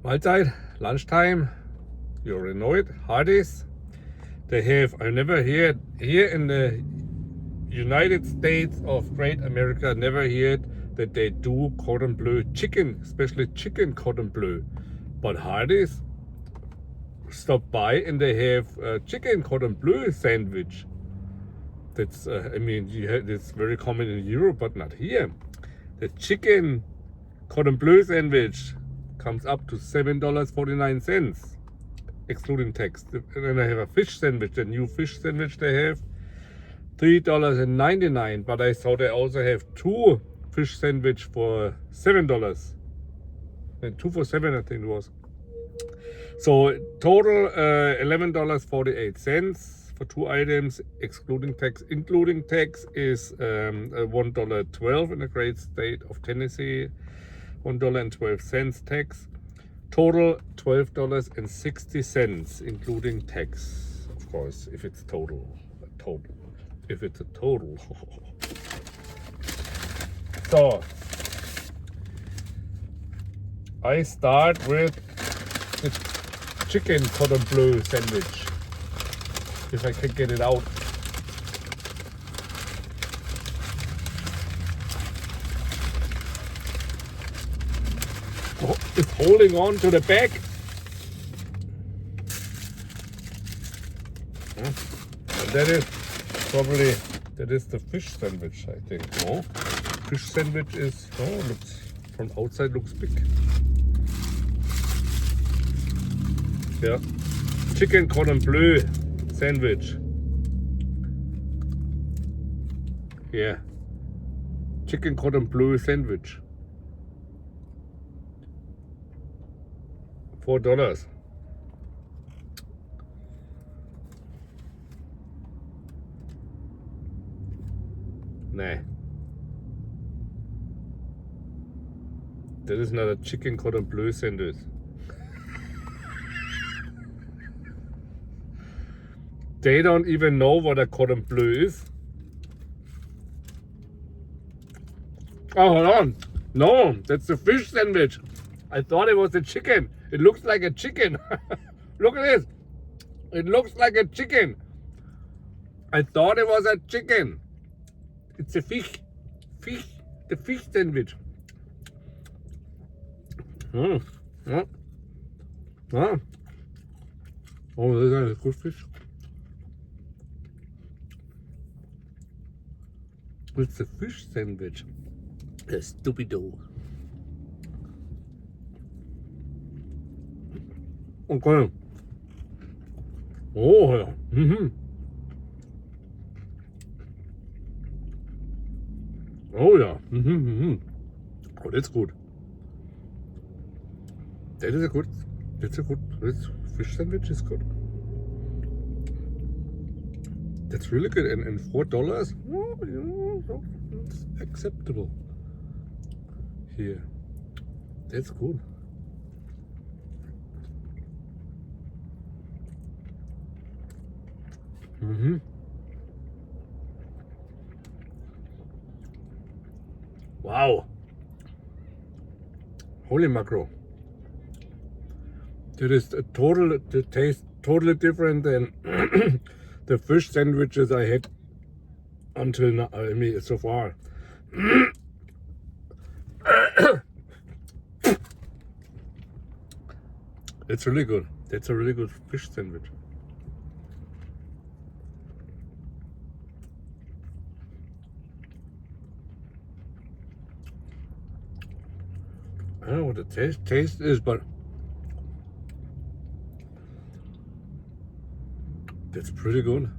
Mahlzeit, lunchtime. You already know it. Hardee's. They have, I never heard here in the United States of Great America, never heard that they do cordon bleu chicken, especially chicken cordon bleu. But Hardee's stop by and they have a chicken cordon bleu sandwich. That's, I mean, it's very common in Europe, but not here. The chicken cordon bleu sandwich comes up to $7.49, excluding tax. And then I have a fish sandwich, the new fish sandwich they have, $3.99. But I saw they also have two fish sandwich for $7. And 2 for $7, I think it was. So total $11.48 for two items, excluding tax. Including tax is $1.12 in the great state of Tennessee. $1.12 tax. Total $12.60, including tax. Of course, if it's total. If it's a total. So I start with the chicken cordon bleu sandwich. If I can get it out. Oh, it's holding on to the back. And that is probably, that is the fish sandwich, I think. No, fish sandwich is, oh, looks, from outside looks big. Yeah, chicken cordon bleu sandwich. Yeah, chicken cordon bleu sandwich. $4. Nah. That is not a chicken cordon bleu sandwich. They don't even know what a cordon bleu is. Oh, hold on. No, that's the fish sandwich. I thought it was a chicken. It looks like a chicken. Look at this. It looks like a chicken. I thought it was a chicken. It's a fish. Fish. The fish sandwich. Oh, this is good fish. It's a fish sandwich. A stupido. Okay. Oh, yeah. Oh, yeah. Oh, that's good. That is a good, that's a good, this fish sandwich is good. That's really good. And $4, oh, it's acceptable here. That's good. Wow. Holy mackerel. That is a total, the taste totally different than the fish sandwiches I had until now, I mean, so far. It's really good. That's a really good fish sandwich. I don't know what the taste is, but that's pretty good.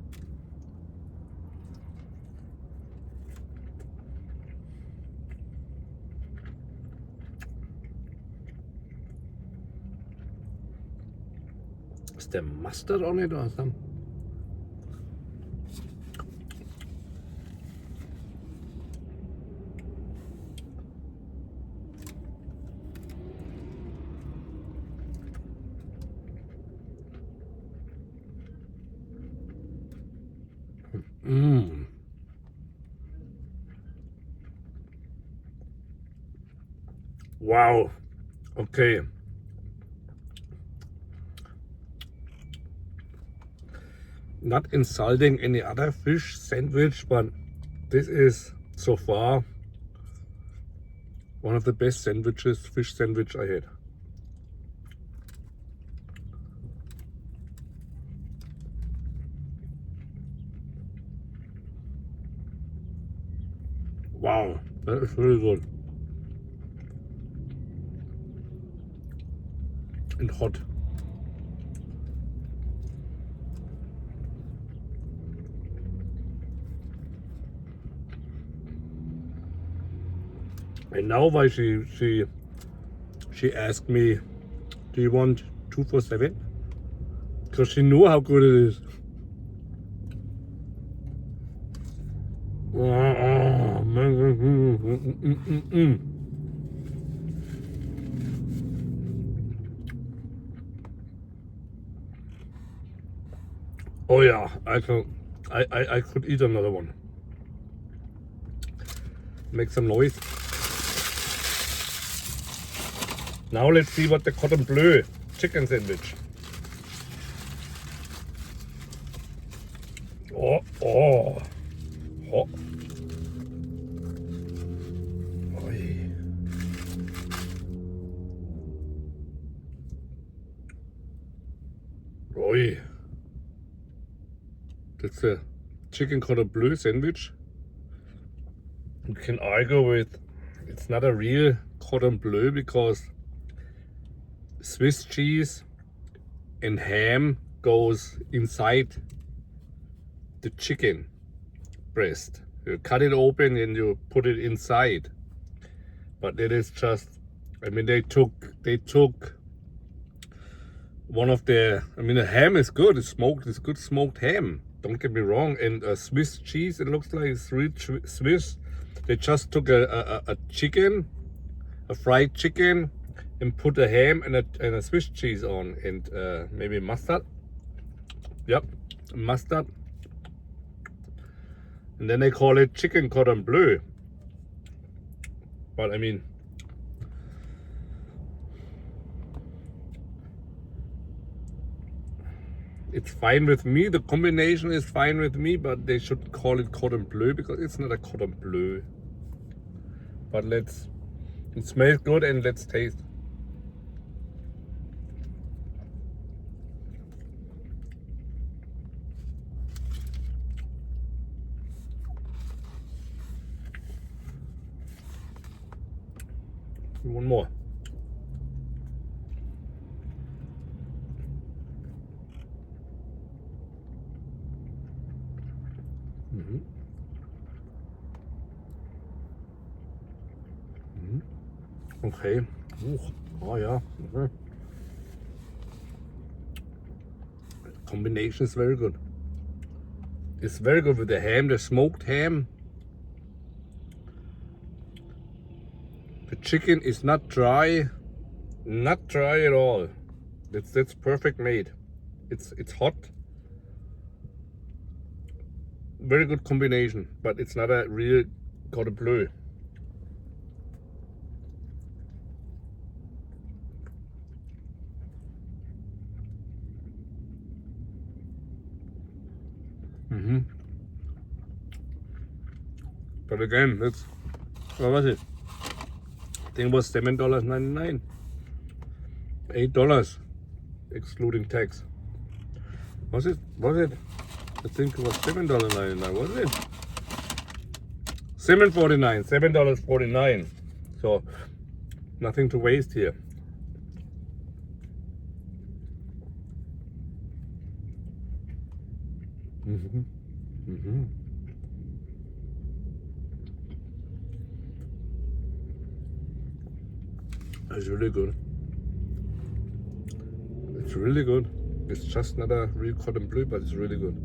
Is there mustard on it or something? Wow. Okay. not insulting any other fish sandwich, but this is so far one of the best sandwiches, fish sandwich I had. Wow, that is really good. And hot. And now why she asked me, do you want 2 for $7? Because she knew how good it is. Oh yeah, I could eat another one. Make some noise. Now let's see what the cordon bleu chicken sandwich. Oh, oh, oh. Oi. Oi. That's a chicken cordon bleu sandwich. You can argue with it's not a real cordon bleu because Swiss cheese and ham goes inside the chicken breast. You cut it open and you put it inside. But it is just, I mean, they took one of the, I mean, the ham is good. It's smoked. It's good smoked ham. Don't get me wrong. And Swiss cheese, it looks like it's real Swiss. They just took a chicken, a fried chicken, and put a ham and a Swiss cheese on, and maybe mustard. Yep, mustard. And then they call it chicken cordon bleu. But I mean, it's fine with me. The combination is fine with me, but they should call it cordon bleu because it's not a cordon bleu. But it smells good and let's taste. One more. Okay. Oh yeah. Combination is very good. It's very good with the ham, the smoked ham. The chicken is not dry at all. That's perfect made. It's hot. Very good combination, but it's not a real cordon bleu. But again, what was it? I think it was $7.99. $8 excluding tax. Was it? I think it was $7.99, was it? $7.49. So nothing to waste here. It's really good. It's really good. It's just not a real cordon bleu, but it's really good.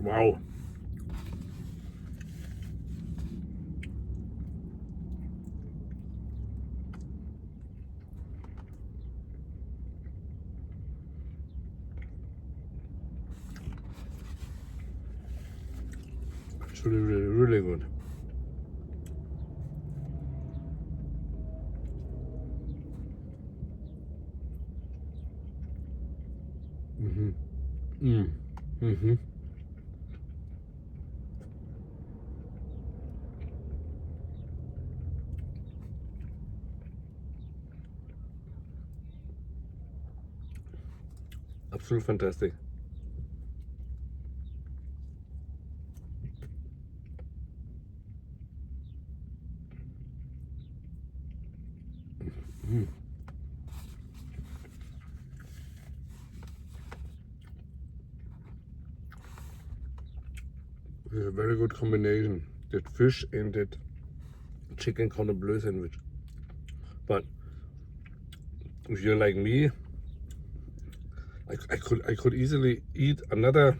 Wow. really, really, really good. Absolut fantastic. It's a very good combination. That fish and that chicken cordon bleu sandwich. But if you're like me, I could easily eat another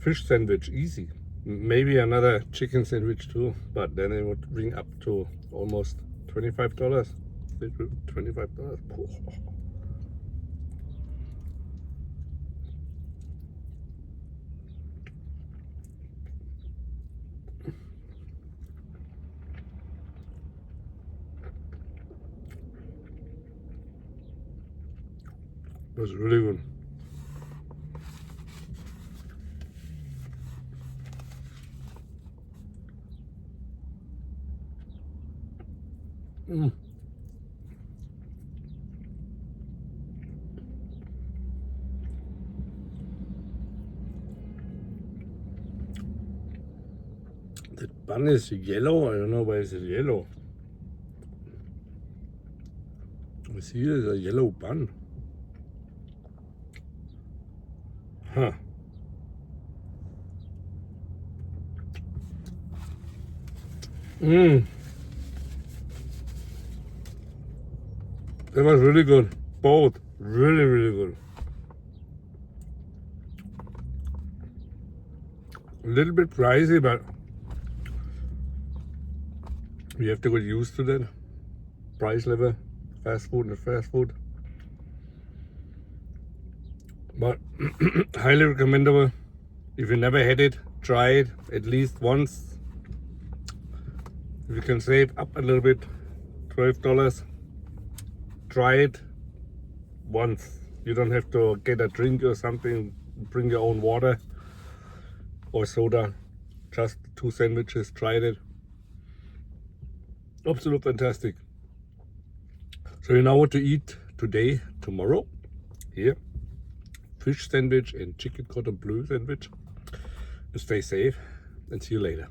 fish sandwich easy. Maybe another chicken sandwich too, but then it would bring up to almost $25. $25. It was really good. The bun is yellow. I don't know why it's yellow. I see it as a yellow bun. Huh. That was really good. Both really, really good. A little bit pricey, but you have to get used to that price level. Fast food and fast food. But highly recommendable. If you never had it, try it at least once. If you can save up a little bit, $12. Try it once. You don't have to get a drink or something. Bring your own water or soda. Just 2 sandwiches. Try it. Absolute fantastic. So you know what to eat today, tomorrow. Here. Fish sandwich and chicken cordon bleu sandwich. Stay safe and see you later.